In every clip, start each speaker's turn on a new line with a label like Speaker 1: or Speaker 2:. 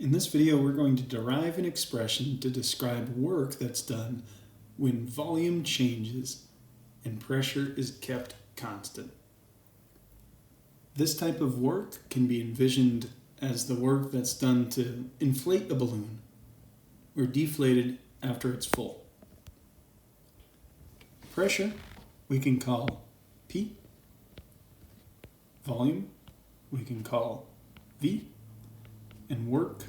Speaker 1: In this video, we're going to derive an expression to describe work that's done when volume changes and pressure is kept constant. This type of work can be envisioned as the work that's done to inflate a balloon or deflate it after it's full. Pressure we can call P, volume we can call V, and work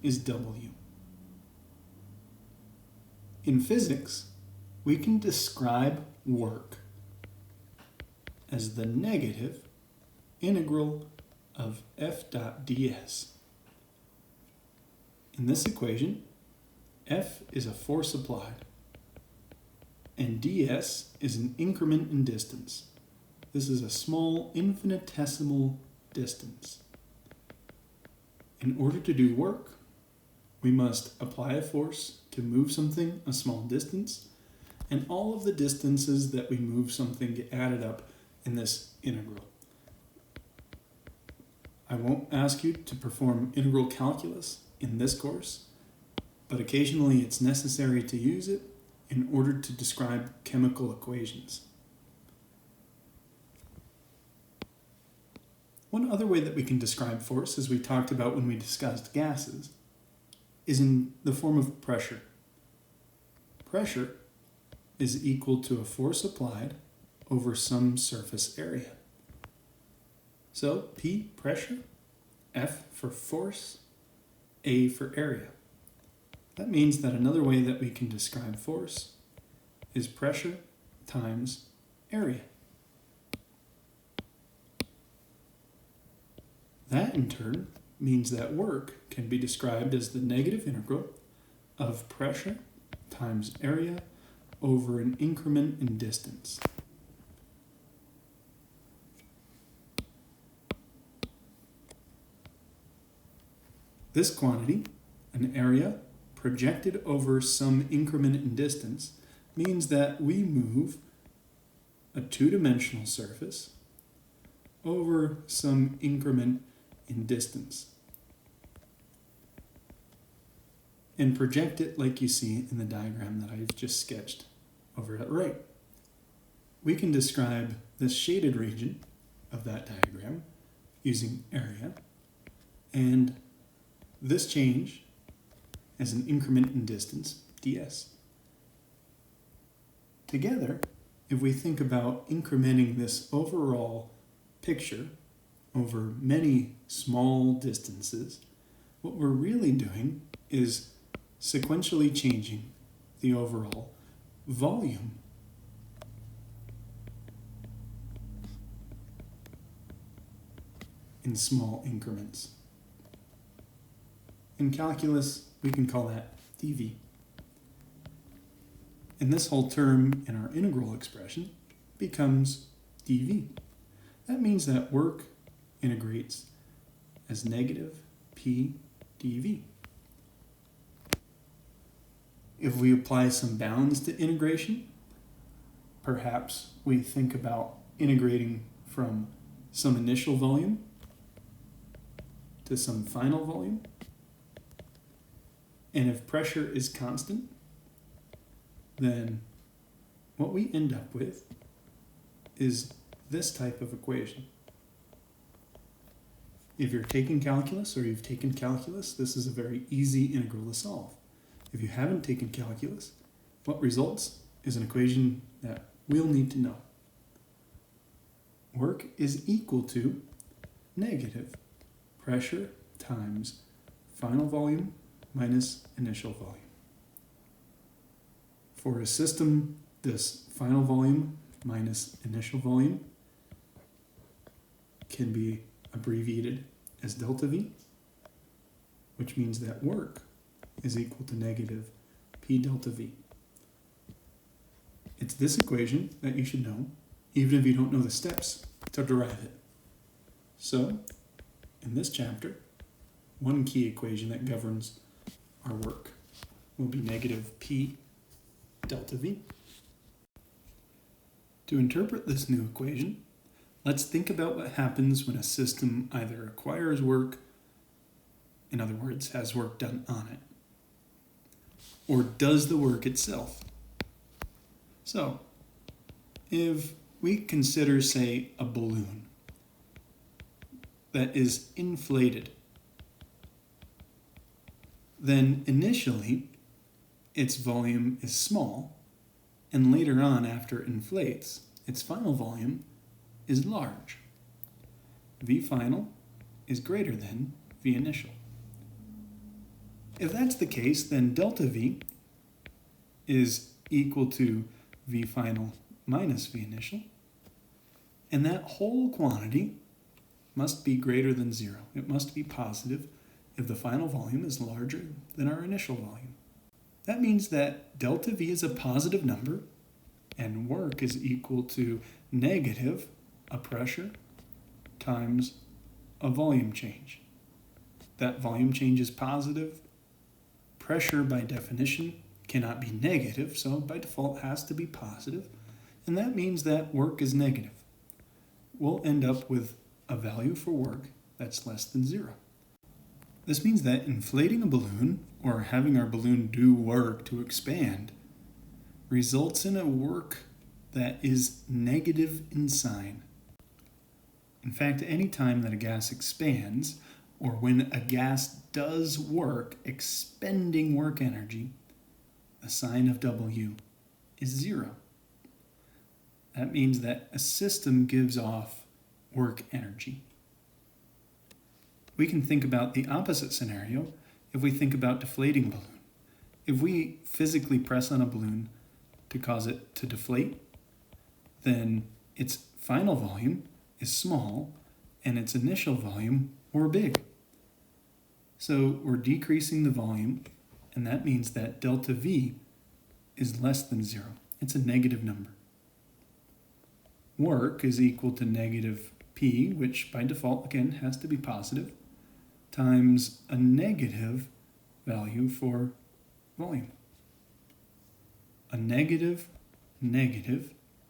Speaker 1: is W. In physics, we can describe work as the negative integral of F dot ds. In this equation, F is a force applied, and ds is an increment in distance. This is a small infinitesimal distance. In order to do work, we must apply a force to move something a small distance, and all of the distances that we move something get added up in this integral. I won't ask you to perform integral calculus in this course, but occasionally it's necessary to use it in order to describe chemical equations. One other way that we can describe force, as we talked about when we discussed gases, is in the form of pressure. Pressure is equal to a force applied over some surface area. So P, pressure, F for force, A for area. That means that another way that we can describe force is pressure times area. That in turn means that work can be described as the negative integral of pressure times area over an increment in distance. This quantity, an area projected over some increment in distance, means that we move a two-dimensional surface over some increment in distance and project it like you see in the diagram that I've just sketched over at right. We can describe this shaded region of that diagram using area and this change as an increment in distance, ds. Together, if we think about incrementing this overall picture over many small distances, what we're really doing is sequentially changing the overall volume. In small increments. In calculus, we can call that dV. And this whole term in our integral expression becomes dV. That means that work integrates as negative P dV. If we apply some bounds to integration, perhaps we think about integrating from some initial volume to some final volume. And if pressure is constant, then what we end up with is this type of equation. If you're taking calculus or you've taken calculus, this is a very easy integral to solve. If you haven't taken calculus, what results is an equation that we'll need to know. Work is equal to negative pressure times final volume minus initial volume. For a system, this final volume minus initial volume can be abbreviated as delta V, which means that work is equal to negative P delta V. It's this equation that you should know, even if you don't know the steps to derive it. So, in this chapter, one key equation that governs our work will be negative P delta V. To interpret this new equation, let's think about what happens when a system either acquires work In other words, has work done on it? Or does the work itself? So, if we consider, say, a balloon that is inflated, then initially its volume is small, and later on, after it inflates, its final volume is large. V final is greater than V initial. If that's the case, then delta V is equal to V final minus V initial, and that whole quantity must be greater than zero. It must be positive if the final volume is larger than our initial volume. That means that delta V is a positive number, and work is equal to negative a pressure times a volume change. That volume change is positive. Pressure, by definition, cannot be negative, so by default has to be positive, and that means that work is negative. We'll end up with a value for work that's less than zero. This means that inflating a balloon, or having our balloon do work to expand, results in a work that is negative in sign. In fact, any time that a gas expands, or when a gas does work, expending work energy, the sign of W is zero. That means that a system gives off work energy. We can think about the opposite scenario if we think about deflating a balloon. If we physically press on a balloon to cause it to deflate, then its final volume is small and its initial volume or big. So we're decreasing the volume, and that means that delta V is less than zero. It's a negative number. Work is equal to negative P, which by default, again, has to be positive, times a negative value for volume. A negative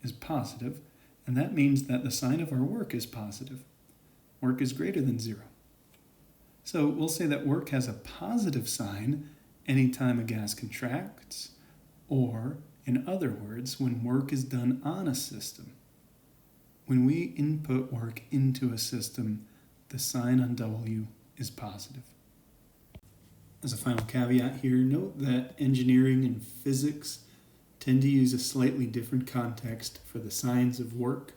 Speaker 1: is positive, and that means that the sign of our work is positive. Work is greater than zero. So we'll say that work has a positive sign anytime a gas contracts, or in other words, when work is done on a system. When we input work into a system, the sign on W is positive. As a final caveat here, note that engineering and physics tend to use a slightly different context for the signs of work,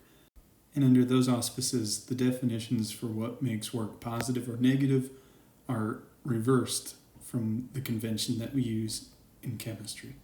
Speaker 1: and under those auspices, the definitions for what makes work positive or negative are reversed from the convention that we use in chemistry.